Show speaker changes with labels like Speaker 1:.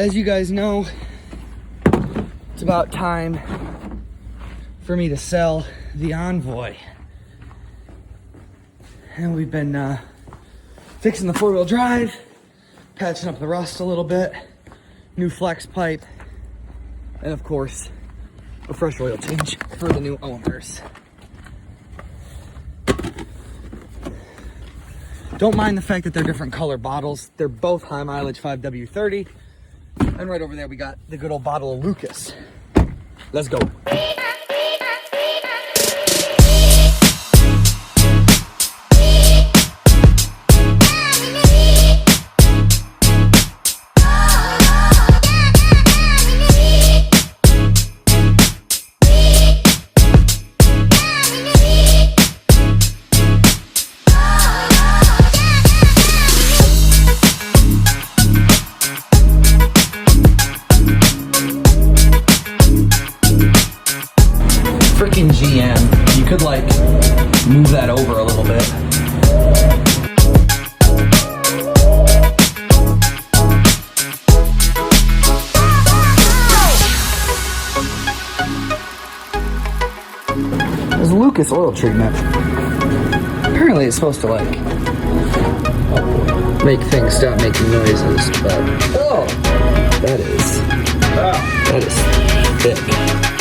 Speaker 1: As you guys know, it's about time for me to sell the Envoy. And we've been fixing the four-wheel drive, patching up the rust a little bit, new flex pipe, and of course, a fresh oil change for the new owners. Don't mind the fact that they're different color bottles. They're both high mileage 5W30. And right over there, we got the good old bottle of Lucas. Let's go. Freaking GM, you could like move that over a little bit. There's Lucas oil treatment. Apparently it's supposed to like make things stop making noises, but that is thick.